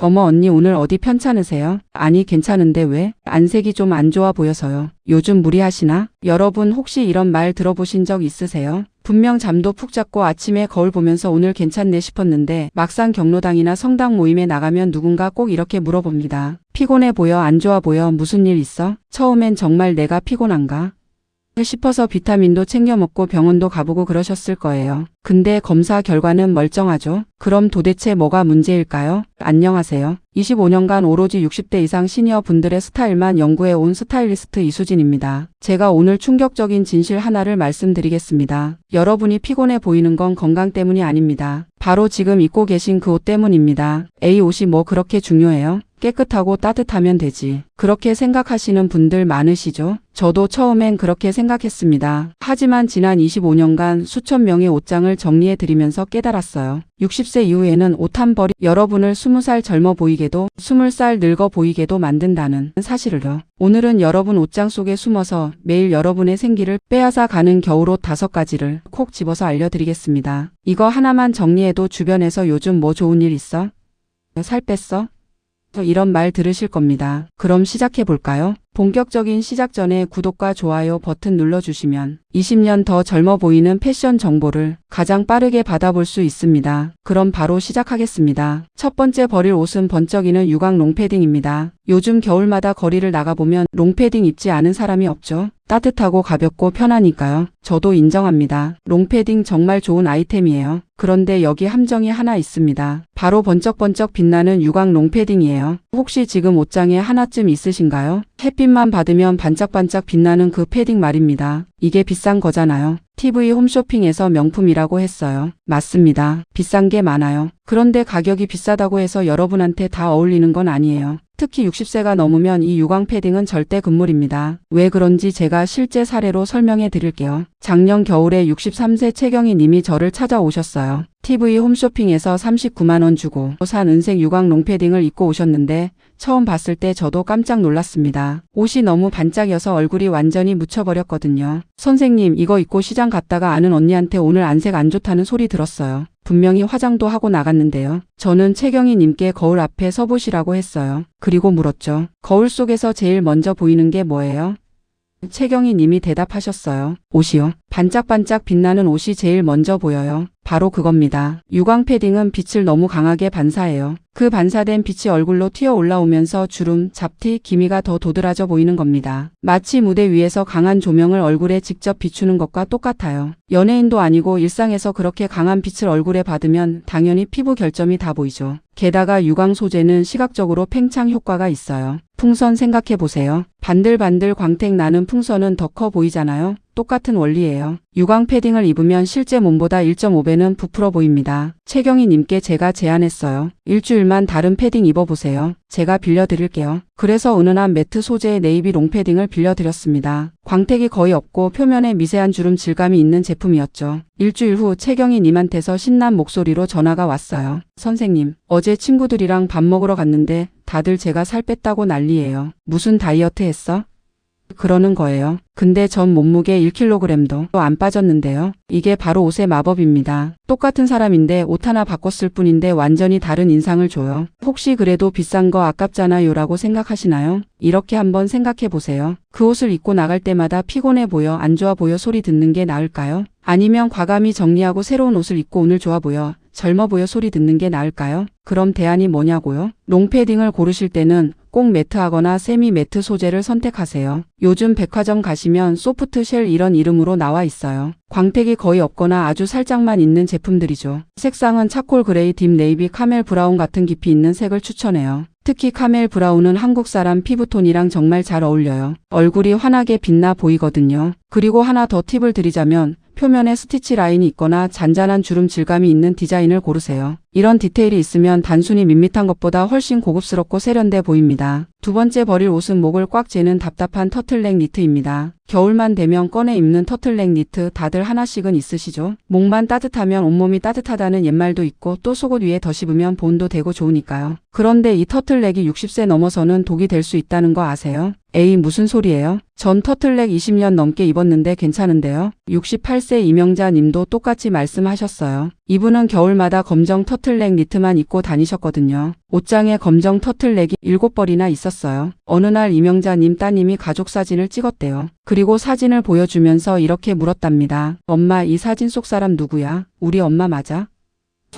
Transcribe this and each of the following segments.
어머 언니 오늘 어디 편찮으세요? 아니 괜찮은데 왜? 안색이 좀 안 좋아 보여서요. 요즘 무리하시나? 여러분 혹시 이런 말 들어보신 적 있으세요? 분명 잠도 푹 잤고 아침에 거울 보면서 오늘 괜찮네 싶었는데 막상 경로당이나 성당 모임에 나가면 누군가 꼭 이렇게 물어봅니다. 피곤해 보여? 안 좋아 보여? 무슨 일 있어? 처음엔 정말 내가 피곤한가 싶어서 비타민도 챙겨 먹고 병원도 가보고 그러셨을 거예요. 근데 검사 결과는 멀쩡하죠? 그럼 도대체 뭐가 문제일까요? 안녕하세요. 25년간 오로지 60대 이상 시니어 분들의 스타일만 연구해 온 스타일리스트 이수진입니다. 제가 오늘 충격적인 진실 하나를 말씀드리겠습니다. 여러분이 피곤해 보이는 건 건강 때문이 아닙니다. 바로 지금 입고 계신 그 옷 때문입니다. 에이 옷이 뭐 그렇게 중요해요? 깨끗하고 따뜻하면 되지. 그렇게 생각하시는 분들 많으시죠? 저도 처음엔 그렇게 생각했습니다. 하지만 지난 25년간 수천 명의 옷장을 정리해드리면서 깨달았어요. 60세 이후에는 옷 한 벌이 여러분을 20살 젊어 보이게도 20살 늙어 보이게도 만든다는 사실을요. 오늘은 여러분 옷장 속에 숨어서 매일 여러분의 생기를 빼앗아 가는 겨울옷 5가지를 콕 집어서 알려드리겠습니다. 이거 하나만 정리해도 주변에서 요즘 뭐 좋은 일 있어? 살 뺐어? 이런 말 들으실 겁니다. 그럼 시작해 볼까요? 본격적인 시작 전에 구독과 좋아요 버튼 눌러주시면 20년 더 젊어 보이는 패션 정보를 가장 빠르게 받아볼 수 있습니다. 그럼 바로 시작하겠습니다. 첫 번째 버릴 옷은 번쩍이는 유광 롱패딩입니다. 요즘 겨울마다 거리를 나가보면 롱패딩 입지 않은 사람이 없죠. 따뜻하고 가볍고 편하니까요. 저도 인정합니다. 롱패딩 정말 좋은 아이템이에요. 그런데 여기 함정이 하나 있습니다. 바로 번쩍번쩍 빛나는 유광 롱패딩이에요. 혹시 지금 옷장에 하나쯤 있으신가요? 햇빛만 받으면 반짝반짝 빛나는 그 패딩 말입니다. 이게 비싼 거잖아요. TV 홈쇼핑에서 명품이라고 했어요. 맞습니다. 비싼 게 많아요. 그런데 가격이 비싸다고 해서 여러분한테 다 어울리는 건 아니에요. 특히 60세가 넘으면 이 유광 패딩은 절대 금물입니다. 왜 그런지 제가 실제 사례로 설명해 드릴게요. 작년 겨울에 63세 최경희 님이 저를 찾아오셨어요. TV 홈쇼핑에서 39만 원 주고 산 은색 유광 롱패딩을 입고 오셨는데 처음 봤을 때 저도 깜짝 놀랐습니다. 옷이 너무 반짝여서 얼굴이 완전히 묻혀버렸거든요. 선생님 이거 입고 시장 갔다가 아는 언니한테 오늘 안색 안 좋다는 소리 들었어요. 분명히 화장도 하고 나갔는데요. 저는 최경희 님께 거울 앞에 서보시라고 했어요. 그리고 물었죠. 거울 속에서 제일 먼저 보이는 게 뭐예요? 최경희 님이 대답하셨어요. 옷이요. 반짝반짝 빛나는 옷이 제일 먼저 보여요. 바로 그겁니다. 유광 패딩은 빛을 너무 강하게 반사해요. 그 반사된 빛이 얼굴로 튀어 올라오면서 주름, 잡티, 기미가 더 도드라져 보이는 겁니다. 마치 무대 위에서 강한 조명을 얼굴에 직접 비추는 것과 똑같아요. 연예인도 아니고 일상에서 그렇게 강한 빛을 얼굴에 받으면 당연히 피부 결점이 다 보이죠. 게다가 유광 소재는 시각적으로 팽창 효과가 있어요. 풍선 생각해 보세요. 반들반들 광택 나는 풍선은 더 커 보이잖아요. 똑같은 원리예요. 유광 패딩을 입으면 실제 몸보다 1.5배는 부풀어 보입니다. 최경희 님께 제가 제안했어요. 일주일만 다른 패딩 입어보세요. 제가 빌려드릴게요. 그래서 은은한 매트 소재의 네이비 롱패딩을 빌려드렸습니다. 광택이 거의 없고 표면에 미세한 주름 질감이 있는 제품이었죠. 일주일 후 최경희 님한테서 신난 목소리로 전화가 왔어요. 선생님, 어제 친구들이랑 밥 먹으러 갔는데 다들 제가 살 뺐다고 난리예요. 무슨 다이어트 했어? 그러는 거예요. 근데 전 몸무게 1kg도 안 빠졌는데요. 이게 바로 옷의 마법입니다. 똑같은 사람인데 옷 하나 바꿨을 뿐인데 완전히 다른 인상을 줘요. 혹시 그래도 비싼 거 아깝잖아요 라고 생각하시나요? 이렇게 한번 생각해 보세요. 그 옷을 입고 나갈 때마다 피곤해 보여, 안 좋아 보여 소리 듣는 게 나을까요? 아니면 과감히 정리하고 새로운 옷을 입고 오늘 좋아 보여, 젊어 보여 소리 듣는 게 나을까요? 그럼 대안이 뭐냐고요? 롱패딩을 고르실 때는 꼭 매트하거나 세미 매트 소재를 선택하세요. 요즘 백화점 가시면 소프트 쉘 이런 이름으로 나와 있어요. 광택이 거의 없거나 아주 살짝만 있는 제품들이죠. 색상은 차콜 그레이, 딥 네이비, 카멜 브라운 같은 깊이 있는 색을 추천해요. 특히 카멜 브라운은 한국 사람 피부톤이랑 정말 잘 어울려요. 얼굴이 환하게 빛나 보이거든요. 그리고 하나 더 팁을 드리자면 표면에 스티치 라인이 있거나 잔잔한 주름 질감이 있는 디자인을 고르세요. 이런 디테일이 있으면 단순히 밋밋한 것보다 훨씬 고급스럽고 세련돼 보입니다. 두 번째 버릴 옷은 목을 꽉 재는 답답한 터틀넥 니트입니다. 겨울만 되면 꺼내 입는 터틀넥 니트 다들 하나씩은 있으시죠? 목만 따뜻하면 온몸이 따뜻하다는 옛말도 있고 또 속옷 위에 덧입으면 보온도 되고 좋으니까요. 그런데 이 터틀넥이 60세 넘어서는 독이 될 수 있다는 거 아세요? 에이 무슨 소리예요? 전 터틀넥 20년 넘게 입었는데 괜찮은데요. 68세 이명자 님도 똑같이 말씀하셨어요. 이분은 겨울마다 검정 터틀넥 니트만 입고 다니셨거든요. 옷장에 검정 터틀넥이 7벌이나 있었어요. 어느 날 이명자님 따님이 가족 사진을 찍었대요. 그리고 사진을 보여주면서 이렇게 물었답니다. 엄마, 이 사진 속 사람 누구야? 우리 엄마 맞아?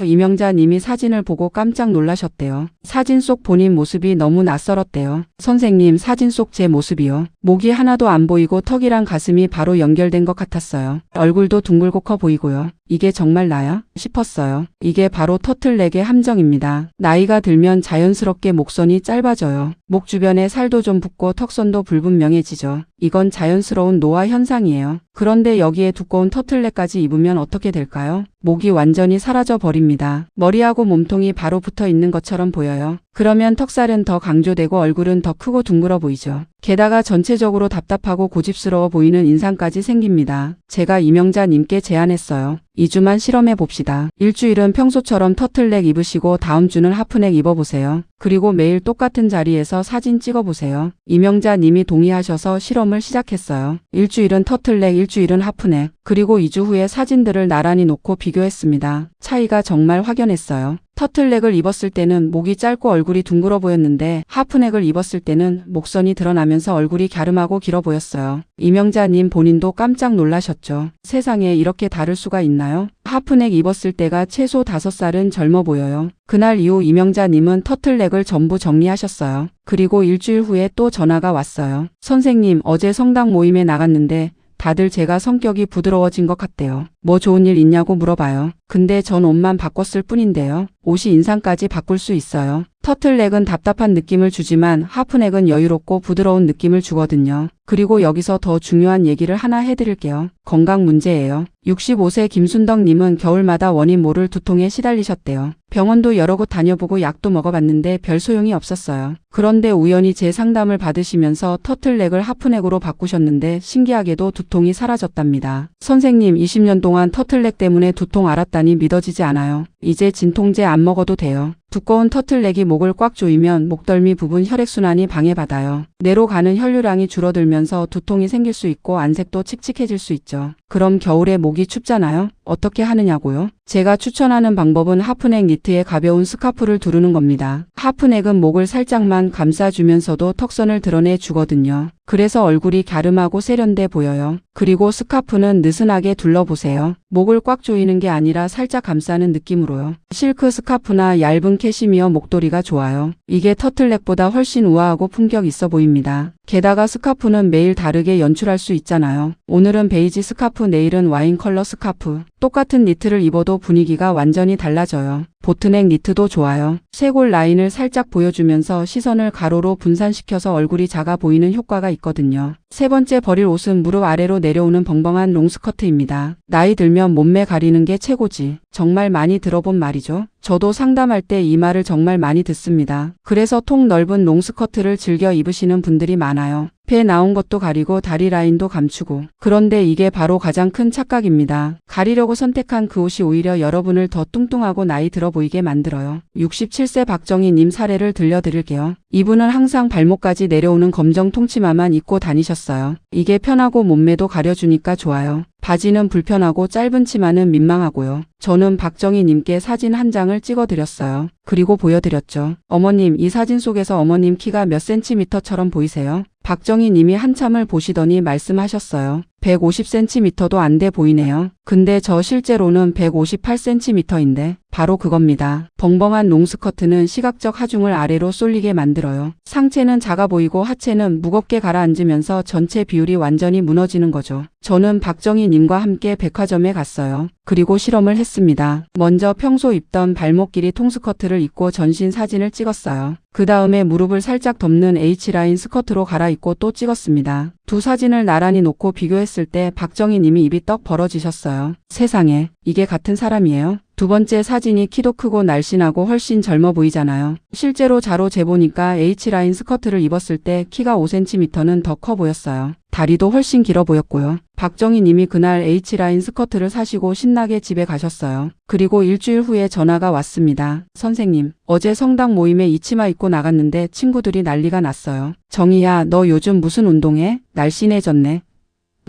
이명자님이 사진을 보고 깜짝 놀라셨대요. 사진 속 본인 모습이 너무 낯설었대요. 선생님, 사진 속 제 모습이요. 목이 하나도 안 보이고 턱이랑 가슴이 바로 연결된 것 같았어요. 얼굴도 둥글고 커 보이고요. 이게 정말 나야? 싶었어요. 이게 바로 터틀넥의 함정입니다. 나이가 들면 자연스럽게 목선이 짧아져요. 목 주변에 살도 좀 붓고 턱선도 불분명해지죠. 이건 자연스러운 노화 현상이에요. 그런데 여기에 두꺼운 터틀넥까지 입으면 어떻게 될까요? 목이 완전히 사라져 버립니다. 머리하고 몸통이 바로 붙어 있는 것처럼 보여요. 그러면 턱살은 더 강조되고 얼굴은 더 크고 둥글어 보이죠. 게다가 전체적으로 답답하고 고집스러워 보이는 인상까지 생깁니다. 제가 이명자님께 제안했어요. 2주만 실험해 봅시다. 일주일은 평소처럼 터틀넥 입으시고 다음 주는 하프넥 입어보세요. 그리고 매일 똑같은 자리에서 사진 찍어보세요. 이명자님이 동의하셔서 실험을 시작했어요. 일주일은 터틀넥, 일주일은 하프넥. 그리고 2주 후에 사진들을 나란히 놓고 비교했습니다. 차이가 정말 확연했어요. 터틀넥을 입었을 때는 목이 짧고 얼굴이 둥글어 보였는데 하프넥을 입었을 때는 목선이 드러나면서 얼굴이 갸름하고 길어 보였어요. 이명자님 본인도 깜짝 놀라셨죠. 세상에 이렇게 다를 수가 있나요? 하프넥 입었을 때가 최소 5살은 젊어 보여요. 그날 이후 이명자님은 터틀넥을 전부 정리하셨어요. 그리고 일주일 후에 또 전화가 왔어요. 선생님, 어제 성당 모임에 나갔는데 다들 제가 성격이 부드러워진 것 같대요. 뭐 좋은 일 있냐고 물어봐요. 근데 전 옷만 바꿨을 뿐인데요. 옷이 인상까지 바꿀 수 있어요. 터틀넥은 답답한 느낌을 주지만 하프넥은 여유롭고 부드러운 느낌을 주거든요. 그리고 여기서 더 중요한 얘기를 하나 해드릴게요. 건강 문제예요. 65세 김순덕님은 겨울마다 원인 모를 두통에 시달리셨대요. 병원도 여러 곳 다녀보고 약도 먹어봤는데 별 소용이 없었어요. 그런데 우연히 제 상담을 받으시면서 터틀넥을 하프넥으로 바꾸셨는데 신기하게도 두통이 사라졌답니다. 선생님, 20년 동안 터틀넥 때문에 두통 앓았다니 믿어지지 않아요. 이제 진통제 안 먹어도 돼요. 두꺼운 터틀넥이 목을 꽉 조이면 목덜미 부분 혈액순환이 방해받아요. 뇌로 가는 혈류량이 줄어들면서 두통이 생길 수 있고 안색도 칙칙해질 수 있죠. 그럼 겨울에 목이 춥잖아요? 어떻게 하느냐고요? 제가 추천하는 방법은 하프넥 니트에 가벼운 스카프를 두르는 겁니다. 하프넥은 목을 살짝만 감싸주면서도 턱선을 드러내 주거든요. 그래서 얼굴이 갸름하고 세련돼 보여요. 그리고 스카프는 느슨하게 둘러보세요. 목을 꽉 조이는 게 아니라 살짝 감싸는 느낌으로요. 실크 스카프나 얇은 캐시미어 목도리가 좋아요. 이게 터틀넥보다 훨씬 우아하고 품격 있어 보입니다. 게다가 스카프는 매일 다르게 연출할 수 있잖아요. 오늘은 베이지 스카프, 내일은 와인 컬러 스카프. 똑같은 니트를 입어도 분위기가 완전히 달라져요. 보트넥 니트도 좋아요. 쇄골 라인을 살짝 보여주면서 시선을 가로로 분산시켜서 얼굴이 작아 보이는 효과가 있거든요. 세 번째 버릴 옷은 무릎 아래로 내려오는 벙벙한 롱스커트입니다. 나이 들면 몸매 가리는 게 최고지. 정말 많이 들어본 말이죠. 저도 상담할 때 이 말을 정말 많이 듣습니다. 그래서 통 넓은 롱스커트를 즐겨 입으시는 분들이 많아요. 배 나온 것도 가리고 다리 라인도 감추고. 그런데 이게 바로 가장 큰 착각입니다. 가리려고 선택한 그 옷이 오히려 여러분을 더 뚱뚱하고 나이 들어 보이게 만들어요. 67세 박정희님 사례를 들려드릴게요. 이분은 항상 발목까지 내려오는 검정 통치마만 입고 다니셨어요. 이게 편하고 몸매도 가려주니까 좋아요. 바지는 불편하고 짧은 치마는 민망하고요. 저는 박정희님께 사진 한 장을 찍어드렸어요. 그리고 보여드렸죠. 어머님, 이 사진 속에서 어머님 키가 몇 센티미터처럼 보이세요? 박정희님이 한참을 보시더니 말씀하셨어요. 150cm도 안 돼 보이네요. 근데 저 실제로는 158cm인데 바로 그겁니다. 벙벙한 롱스커트는 시각적 하중을 아래로 쏠리게 만들어요. 상체는 작아 보이고 하체는 무겁게 가라앉으면서 전체 비율이 완전히 무너지는 거죠. 저는 박정희님과 함께 백화점에 갔어요. 그리고 실험을 했습니다. 먼저 평소 입던 발목 길이 통스커트를 입고 전신 사진을 찍었어요. 그 다음에 무릎을 살짝 덮는 H라인 스커트로 갈아입고 또 찍었습니다. 두 사진을 나란히 놓고 비교했을 때 박정희님이 입이 떡 벌어지셨어요. 세상에, 이게 같은 사람이에요? 두 번째 사진이 키도 크고 날씬하고 훨씬 젊어 보이잖아요. 실제로 자로 재보니까 H라인 스커트를 입었을 때 키가 5cm는 더 커 보였어요. 다리도 훨씬 길어 보였고요. 박정희님이 그날 H라인 스커트를 사시고 신나게 집에 가셨어요. 그리고 일주일 후에 전화가 왔습니다. 선생님, 어제 성당 모임에 이 치마 입고 나갔는데 친구들이 난리가 났어요. 정희야, 너 요즘 무슨 운동해? 날씬해졌네.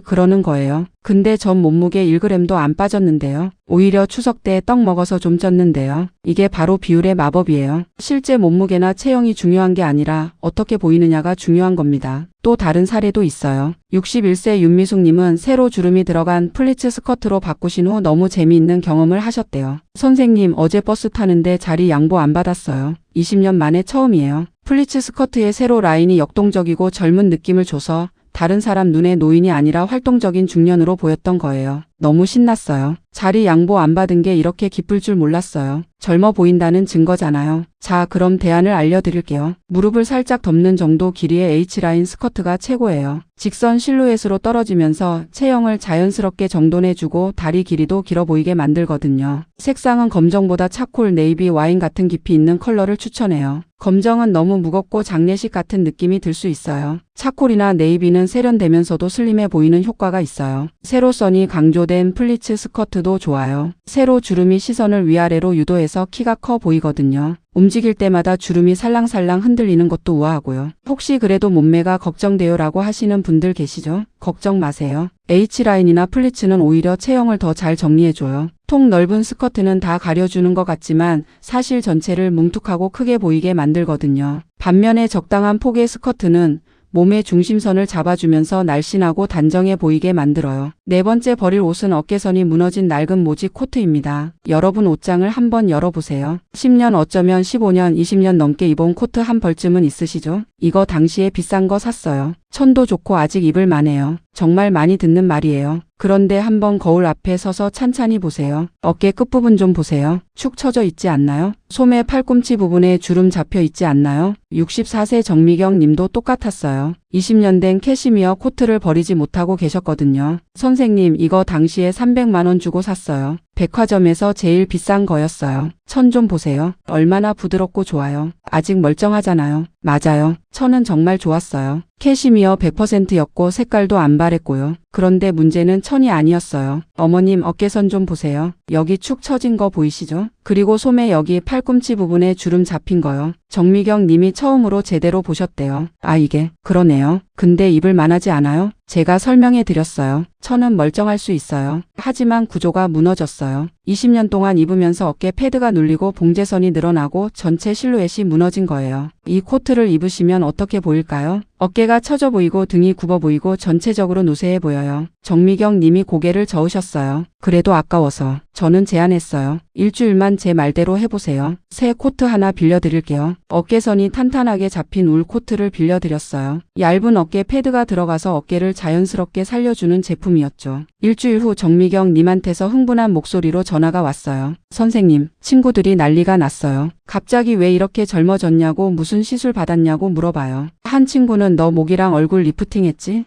그러는 거예요. 근데 전 몸무게 1g도 안 빠졌는데요. 오히려 추석 때 떡 먹어서 좀 쪘는데요. 이게 바로 비율의 마법이에요. 실제 몸무게나 체형이 중요한 게 아니라 어떻게 보이느냐가 중요한 겁니다. 또 다른 사례도 있어요. 61세 윤미숙님은 새로 주름이 들어간 플리츠 스커트로 바꾸신 후 너무 재미있는 경험을 하셨대요. 선생님, 어제 버스 타는데 자리 양보 안 받았어요. 20년 만에 처음이에요. 플리츠 스커트에 세로 라인이 역동적이고 젊은 느낌을 줘서 다른 사람 눈에 노인이 아니라 활동적인 중년으로 보였던 거예요. 너무 신났어요. 자리 양보 안 받은 게 이렇게 기쁠 줄 몰랐어요. 젊어 보인다는 증거잖아요. 자, 그럼 대안을 알려드릴게요. 무릎을 살짝 덮는 정도 길이의 H라인 스커트가 최고예요. 직선 실루엣으로 떨어지면서 체형을 자연스럽게 정돈해주고 다리 길이도 길어 보이게 만들거든요. 색상은 검정보다 차콜, 네이비, 와인 같은 깊이 있는 컬러를 추천해요. 검정은 너무 무겁고 장례식 같은 느낌이 들 수 있어요. 차콜이나 네이비는 세련되면서도 슬림해 보이는 효과가 있어요. 세로선이 강조된 플리츠 스커트도 좋아요. 세로 주름이 시선을 위아래로 유도해서 키가 커 보이거든요. 움직일 때마다 주름이 살랑살랑 흔들리는 것도 우아하고요. 혹시 그래도 몸매가 걱정돼요 라고 하시는 분들 계시죠? 걱정 마세요. H라인이나 플리츠는 오히려 체형을 더 잘 정리해줘요. 통 넓은 스커트는 다 가려주는 것 같지만 사실 전체를 뭉툭하고 크게 보이게 만들거든요. 반면에 적당한 폭의 스커트는 몸의 중심선을 잡아주면서 날씬하고 단정해 보이게 만들어요. 네 번째 버릴 옷은 어깨선이 무너진 낡은 모지 코트입니다. 여러분 옷장을 한번 열어보세요. 10년 어쩌면 15년 20년 넘게 입어온 코트 한 벌쯤은 있으시죠? 이거 당시에 비싼 거 샀어요. 천도 좋고 아직 입을 만해요. 정말 많이 듣는 말이에요. 그런데 한번 거울 앞에 서서 찬찬히 보세요. 어깨 끝부분 좀 보세요. 축 처져 있지 않나요? 소매 팔꿈치 부분에 주름 잡혀 있지 않나요? 64세 정미경 님도 똑같았어요. 20년 된 캐시미어 코트를 버리지 못하고 계셨거든요. 선생님, 이거 당시에 300만 원 주고 샀어요. 백화점에서 제일 비싼 거였어요. 천 좀 보세요. 얼마나 부드럽고 좋아요. 아직 멀쩡하잖아요. 맞아요. 천은 정말 좋았어요. 캐시미어 100%였고 색깔도 안 바랬고요. 그런데 문제는 천이 아니었어요. 어머님, 어깨선 좀 보세요. 여기 축 처진 거 보이시죠? 그리고 소매 여기 팔꿈치 부분에 주름 잡힌 거요. 정미경 님이 처음으로 제대로 보셨대요. 아, 이게 그러네요. 근데 입을 만하지 않아요? 제가 설명해 드렸어요. 천은 멀쩡할 수 있어요. 하지만 구조가 무너졌어요. 20년 동안 입으면서 어깨 패드가 눌리고 봉제선이 늘어나고 전체 실루엣이 무너진 거예요. 이 코트를 입으시면 어떻게 보일까요? 어깨가 처져 보이고 등이 굽어 보이고 전체적으로 누세해 보여요. 정미경 님이 고개를 저으셨어요. 그래도 아까워서 저는 제안했어요. 일주일만 제 말대로 해보세요. 새 코트 하나 빌려드릴게요. 어깨선이 탄탄하게 잡힌 울 코트를 빌려드렸어요. 얇은 어깨 패드가 들어가서 어깨를 자연스럽게 살려주는 제품이었죠. 일주일 후 정미경 님한테서 흥분한 목소리로 전화가 왔어요. 선생님, 친구들이 난리가 났어요. 갑자기 왜 이렇게 젊어졌냐고 무슨 시술 받았냐고 물어봐요. 한 친구는 너 목이랑 얼굴 리프팅 했지?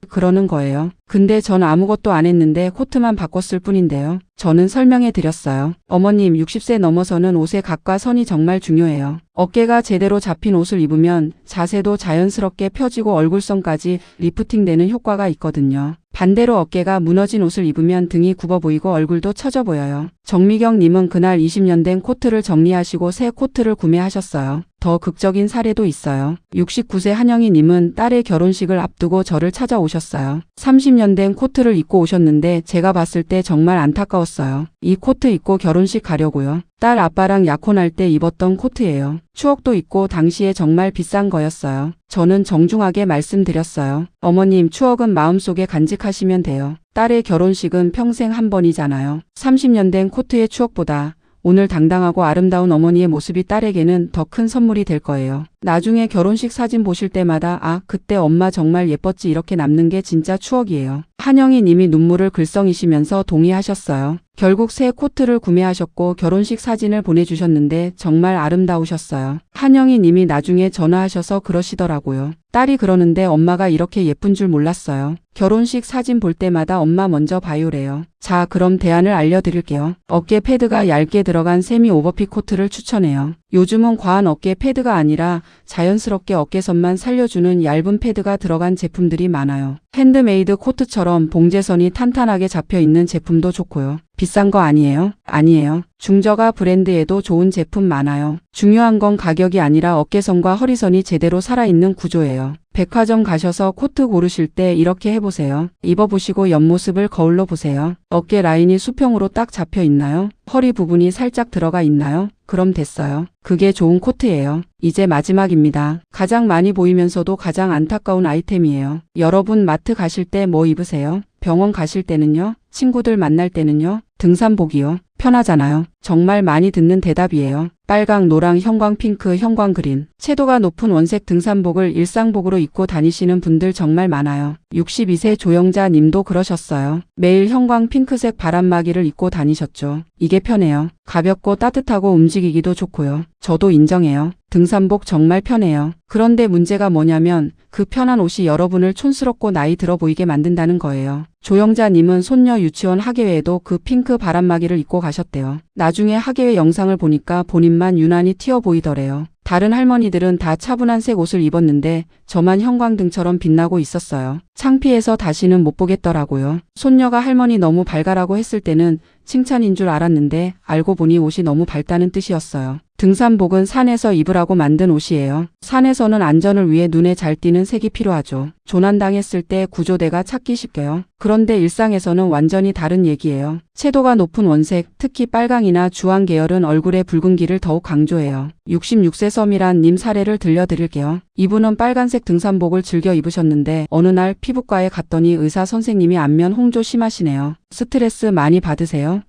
그러는 거예요. 근데 전 아무것도 안 했는데 코트만 바꿨을 뿐인데요. 저는 설명해 드렸어요. 어머님, 60세 넘어서는 옷의 각과 선이 정말 중요해요. 어깨가 제대로 잡힌 옷을 입으면 자세도 자연스럽게 펴지고 얼굴선까지 리프팅되는 효과가 있거든요. 반대로 어깨가 무너진 옷을 입으면 등이 굽어 보이고 얼굴도 처져 보여요. 정미경 님은 그날 20년 된 코트를 정리하시고 새 코트를 구매하셨어요. 더 극적인 사례도 있어요. 69세 한영희 님은 딸의 결혼식을 앞두고 저를 찾아오셨어요. 30년 된 코트를 입고 오셨는데 제가 봤을 때 정말 안타까웠어요. 이 코트 입고 결혼식 가려고요. 딸 아빠랑 약혼할 때 입었던 코트예요. 추억도 있고 당시에 정말 비싼 거였어요. 저는 정중하게 말씀드렸어요. 어머님, 추억은 마음속에 간직하시면 돼요. 딸의 결혼식은 평생 한 번이잖아요. 30년 된 코트의 추억보다 오늘 당당하고 아름다운 어머니의 모습이 딸에게는 더 큰 선물이 될 거예요. 나중에 결혼식 사진 보실 때마다 아, 그때 엄마 정말 예뻤지 이렇게 남는 게 진짜 추억이에요. 한영희 님이 눈물을 글썽이시면서 동의하셨어요. 결국 새 코트를 구매하셨고 결혼식 사진을 보내주셨는데 정말 아름다우셨어요. 한영희 님이 나중에 전화하셔서 그러시더라고요. 딸이 그러는데 엄마가 이렇게 예쁜 줄 몰랐어요. 결혼식 사진 볼 때마다 엄마 먼저 봐요래요. 자, 그럼 대안을 알려드릴게요. 어깨 패드가 얇게 들어간 세미 오버핏 코트를 추천해요. 요즘은 과한 어깨 패드가 아니라 자연스럽게 어깨선만 살려주는 얇은 패드가 들어간 제품들이 많아요. 핸드메이드 코트처럼 봉제선이 탄탄하게 잡혀 있는 제품도 좋고요. 비싼 거 아니에요? 아니에요. 중저가 브랜드에도 좋은 제품 많아요. 중요한 건 가격이 아니라 어깨선과 허리선이 제대로 살아있는 구조예요. 백화점 가셔서 코트 고르실 때 이렇게 해보세요. 입어보시고 옆모습을 거울로 보세요. 어깨 라인이 수평으로 딱 잡혀 있나요? 허리 부분이 살짝 들어가 있나요? 그럼 됐어요. 그게 좋은 코트예요. 이제 마지막입니다. 가장 많이 보이면서도 가장 안타까운 아이템이에요. 여러분 마트 가실 때 뭐 입으세요? 병원 가실 때는요? 친구들 만날 때는요? 등산복이요. 편하잖아요. 정말 많이 듣는 대답이에요. 빨강, 노랑, 형광, 핑크, 형광, 그린. 채도가 높은 원색 등산복을 일상복으로 입고 다니시는 분들 정말 많아요. 62세 조영자 님도 그러셨어요. 매일 형광 핑크색 바람막이를 입고 다니셨죠. 이게 편해요. 가볍고 따뜻하고 움직이기도 좋고요. 저도 인정해요. 등산복 정말 편해요. 그런데 문제가 뭐냐면 그 편한 옷이 여러분을 촌스럽고 나이 들어 보이게 만든다는 거예요. 조영자님은 손녀 유치원 학예회에도 그 핑크 바람막이를 입고 가셨대요. 나중에 학예회 영상을 보니까 본인만 유난히 튀어 보이더래요. 다른 할머니들은 다 차분한 색 옷을 입었는데 저만 형광등처럼 빛나고 있었어요. 창피해서 다시는 못 보겠더라고요. 손녀가 할머니 너무 밝아라고 했을 때는 칭찬인 줄 알았는데 알고 보니 옷이 너무 밝다는 뜻이었어요. 등산복은 산에서 입으라고 만든 옷이에요. 산에서는 안전을 위해 눈에 잘 띄는 색이 필요하죠. 조난당했을 때 구조대가 찾기 쉽게요. 그런데 일상에서는 완전히 다른 얘기예요. 채도가 높은 원색, 특히 빨강이나 주황 계열은 얼굴의 붉은기를 더욱 강조해요. 66세 서미란 님 사례를 들려드릴게요. 이분은 빨간색 등산복을 즐겨 입으셨는데 어느 날 피부과에 갔더니 의사 선생님이 안면 홍조 심하시네요. 스트레스 많이 받으세요?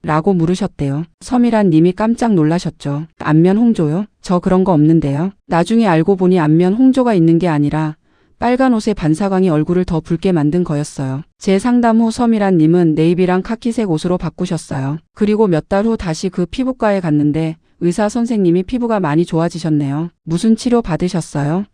라고 물으셨대요. 서미란 님이 깜짝 놀라셨죠. 안면 홍조요? 저 그런 거 없는데요. 나중에 알고 보니 안면 홍조가 있는 게 아니라 빨간 옷의 반사광이 얼굴을 더 붉게 만든 거였어요. 제 상담 후 서미란 님은 네이비랑 카키색 옷으로 바꾸셨어요. 그리고 몇 달 후 다시 그 피부과에 갔는데 의사 선생님이 피부가 많이 좋아지셨네요. 무슨 치료 받으셨어요?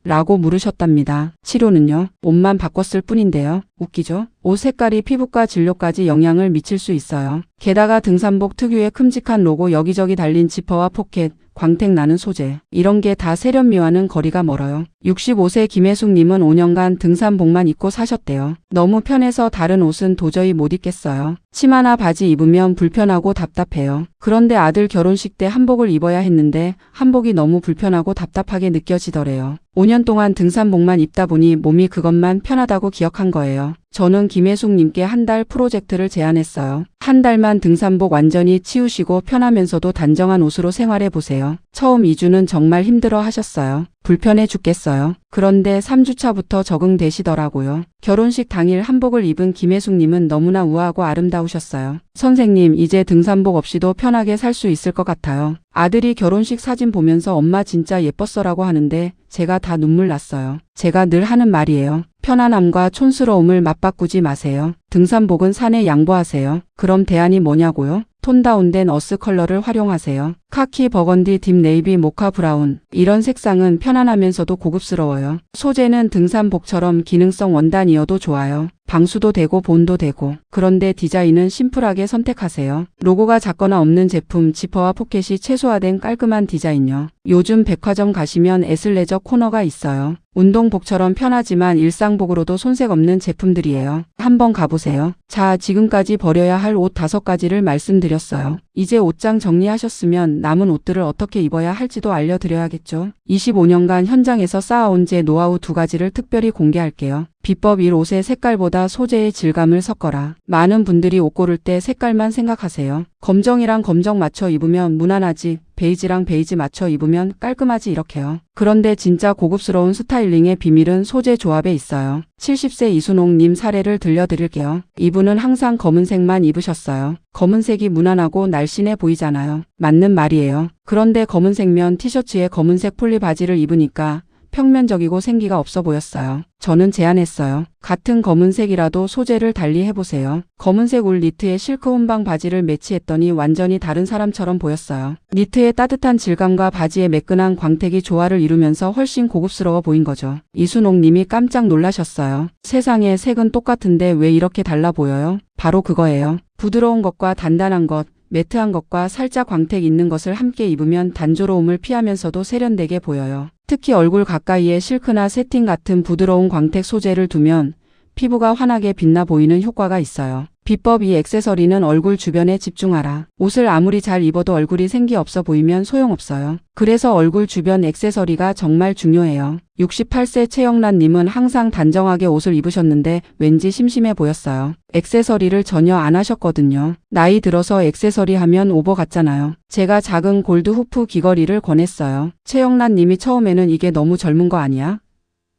라고 물으셨답니다. 치료는요? 옷만 바꿨을 뿐인데요. 웃기죠? 옷 색깔이 피부과 진료까지 영향을 미칠 수 있어요. 게다가 등산복 특유의 큼직한 로고, 여기저기 달린 지퍼와 포켓, 광택 나는 소재. 이런 게 다 세련미와는 거리가 멀어요. 65세 김혜숙님은 5년간 등산복만 입고 사셨대요. 너무 편해서 다른 옷은 도저히 못 입겠어요. 치마나 바지 입으면 불편하고 답답해요. 그런데 아들 결혼식 때 한복을 입어야 했는데 한복이 너무 불편하고 답답하게 느껴지더래요. 5년 동안 등산복만 입다 보니 몸이 그것만 편하다고 기억한 거예요. 저는 김혜숙님께 한 달 프로젝트를 제안했어요. 한 달만 등산복 완전히 치우시고 편하면서도 단정한 옷으로 생활해 보세요. 처음 2주는 정말 힘들어 하셨어요. 불편해 죽겠어요. 그런데 3주차부터 적응되시더라고요. 결혼식 당일 한복을 입은 김혜숙님은 너무나 우아하고 아름다우셨어요. 선생님, 이제 등산복 없이도 편하게 살 수 있을 것 같아요. 아들이 결혼식 사진 보면서 엄마 진짜 예뻤어라고 하는데 제가 다 눈물 났어요. 제가 늘 하는 말이에요. 편안함과 촌스러움을 맞바꾸지 마세요. 등산복은 산에 양보하세요. 그럼 대안이 뭐냐고요? 톤 다운된 어스 컬러를 활용하세요. 카키, 버건디, 딥 네이비, 모카 브라운. 이런 색상은 편안하면서도 고급스러워요. 소재는 등산복처럼 기능성 원단이어도 좋아요. 방수도 되고 본도 되고. 그런데 디자인은 심플하게 선택하세요. 로고가 작거나 없는 제품, 지퍼와 포켓이 최소화된 깔끔한 디자인요. 요즘 백화점 가시면 애슬레저 코너가 있어요. 운동복처럼 편하지만 일상복으로도 손색 없는 제품들이에요. 한번 가보세요. 자, 지금까지 버려야 할 옷 5가지를 말씀드렸어요. 이제 옷장 정리하셨으면 남은 옷들을 어떻게 입어야 할지도 알려드려야겠죠. 25년간 현장에서 쌓아온 제 노하우 2가지를 특별히 공개할게요. 비법 1. 옷의 색깔보다 소재의 질감을 섞어라. 많은 분들이 옷 고를 때 색깔만 생각하세요. 검정이랑 검정 맞춰 입으면 무난하지, 베이지랑 베이지 맞춰 입으면 깔끔하지 이렇게요. 그런데 진짜 고급스러운 스타일링의 비밀은 소재 조합에 있어요. 70세 이순옥님 사례를 들려드릴게요. 이분은 항상 검은색만 입으셨어요. 검은색이 무난하고 날씬해 보이잖아요. 맞는 말이에요. 그런데 검은색면 티셔츠에 검은색 폴리 바지를 입으니까 평면적이고 생기가 없어 보였어요. 저는 제안했어요. 같은 검은색이라도 소재를 달리 해보세요. 검은색 울 니트에 실크 혼방 바지를 매치했더니 완전히 다른 사람처럼 보였어요. 니트의 따뜻한 질감과 바지의 매끈한 광택이 조화를 이루면서 훨씬 고급스러워 보인 거죠. 이순옥님이 깜짝 놀라셨어요. 세상에, 색은 똑같은데 왜 이렇게 달라 보여요? 바로 그거예요. 부드러운 것과 단단한 것, 매트한 것과 살짝 광택 있는 것을 함께 입으면 단조로움을 피하면서도 세련되게 보여요. 특히 얼굴 가까이에 실크나 세틴 같은 부드러운 광택 소재를 두면 피부가 환하게 빛나 보이는 효과가 있어요. 비법 2. 액세서리는 얼굴 주변에 집중하라. 옷을 아무리 잘 입어도 얼굴이 생기 없어 보이면 소용없어요. 그래서 얼굴 주변 액세서리가 정말 중요해요. 68세 최영란님은 항상 단정하게 옷을 입으셨는데 왠지 심심해 보였어요. 액세서리를 전혀 안 하셨거든요. 나이 들어서 액세서리 하면 오버 같잖아요. 제가 작은 골드 후프 귀걸이를 권했어요. 최영란님이 처음에는 이게 너무 젊은 거 아니야?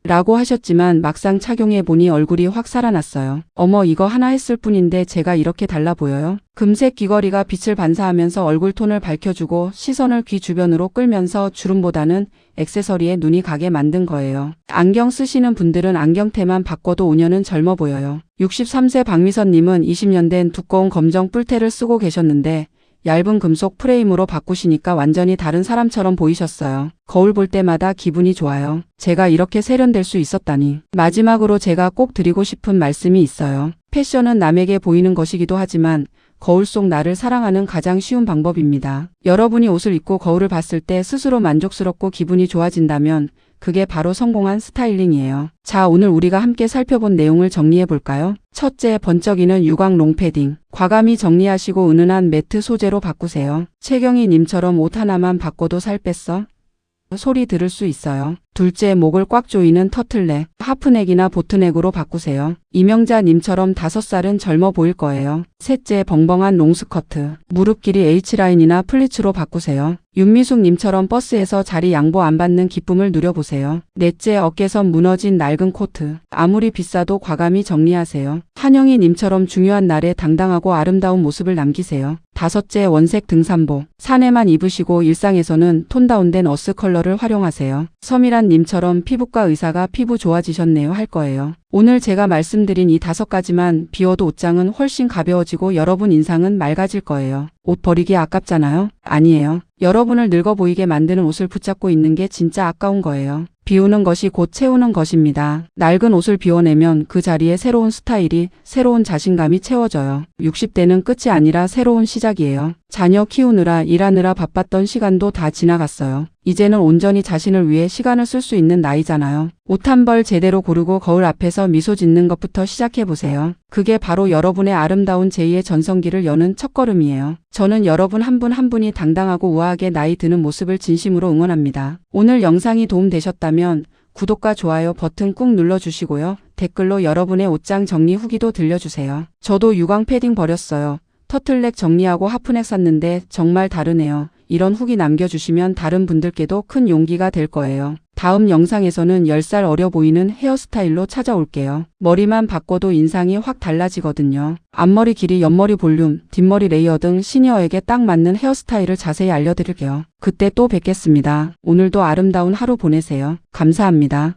라고 하셨지만 막상 착용해보니 얼굴이 확 살아났어요. 어머, 이거 하나 했을 뿐인데 제가 이렇게 달라 보여요? 금색 귀걸이가 빛을 반사하면서 얼굴 톤을 밝혀주고 시선을 귀 주변으로 끌면서 주름보다는 액세서리에 눈이 가게 만든 거예요. 안경 쓰시는 분들은 안경테만 바꿔도 5년은 젊어 보여요. 63세 박미선님은 20년 된 두꺼운 검정 뿔테를 쓰고 계셨는데 얇은 금속 프레임으로 바꾸시니까 완전히 다른 사람처럼 보이셨어요. 거울 볼 때마다 기분이 좋아요. 제가 이렇게 세련될 수 있었다니. 마지막으로 제가 꼭 드리고 싶은 말씀이 있어요. 패션은 남에게 보이는 것이기도 하지만 거울 속 나를 사랑하는 가장 쉬운 방법입니다. 여러분이 옷을 입고 거울을 봤을 때 스스로 만족스럽고 기분이 좋아진다면 그게 바로 성공한 스타일링이에요. 자, 오늘 우리가 함께 살펴본 내용을 정리해 볼까요? 첫째, 번쩍이는 유광 롱패딩. 과감히 정리하시고 은은한 매트 소재로 바꾸세요. 채경이 님처럼 옷 하나만 바꿔도 살 뺐어? 소리 들을 수 있어요. 둘째, 목을 꽉 조이는 터틀넥. 하프넥이나 보트넥으로 바꾸세요. 이명자 님처럼 5살은 젊어 보일 거예요. 셋째, 벙벙한 롱스커트. 무릎 길이 H라인이나 플리츠로 바꾸세요. 윤미숙 님처럼 버스에서 자리 양보 안 받는 기쁨을 누려보세요. 넷째, 어깨선 무너진 낡은 코트. 아무리 비싸도 과감히 정리하세요. 한영희 님처럼 중요한 날에 당당하고 아름다운 모습을 남기세요. 다섯째, 원색 등산복. 산에만 입으시고 일상에서는 톤 다운된 어스 컬러를 활용하세요. 서미란 님처럼 피부과 의사가 피부 좋아지셨네요 할 거예요. 오늘 제가 말씀드린 이 5가지만 비워도 옷장은 훨씬 가벼워지고 여러분 인상은 맑아질 거예요. 옷 버리기 아깝잖아요? 아니에요. 여러분을 늙어 보이게 만드는 옷을 붙잡고 있는 게 진짜 아까운 거예요. 비우는 것이 곧 채우는 것입니다. 낡은 옷을 비워내면 그 자리에 새로운 스타일이, 새로운 자신감이 채워져요. 60대는 끝이 아니라 새로운 시작이에요. 자녀 키우느라 일하느라 바빴던 시간도 다 지나갔어요. 이제는 온전히 자신을 위해 시간을 쓸 수 있는 나이잖아요. 옷 한 벌 제대로 고르고 거울 앞에서 미소 짓는 것부터 시작해보세요. 그게 바로 여러분의 아름다운 제2의 전성기를 여는 첫걸음이에요. 저는 여러분 한 분 한 분이 당당하고 우아하게 나이 드는 모습을 진심으로 응원합니다. 오늘 영상이 도움되셨다면 구독과 좋아요 버튼 꾹 눌러주시고요. 댓글로 여러분의 옷장 정리 후기도 들려주세요. 저도 유광 패딩 버렸어요. 터틀넥 정리하고 하프넥 샀는데 정말 다르네요. 이런 후기 남겨주시면 다른 분들께도 큰 용기가 될 거예요. 다음 영상에서는 10살 어려 보이는 헤어스타일로 찾아올게요. 머리만 바꿔도 인상이 확 달라지거든요. 앞머리 길이, 옆머리 볼륨, 뒷머리 레이어 등 시니어에게 딱 맞는 헤어스타일을 자세히 알려드릴게요. 그때 또 뵙겠습니다. 오늘도 아름다운 하루 보내세요. 감사합니다.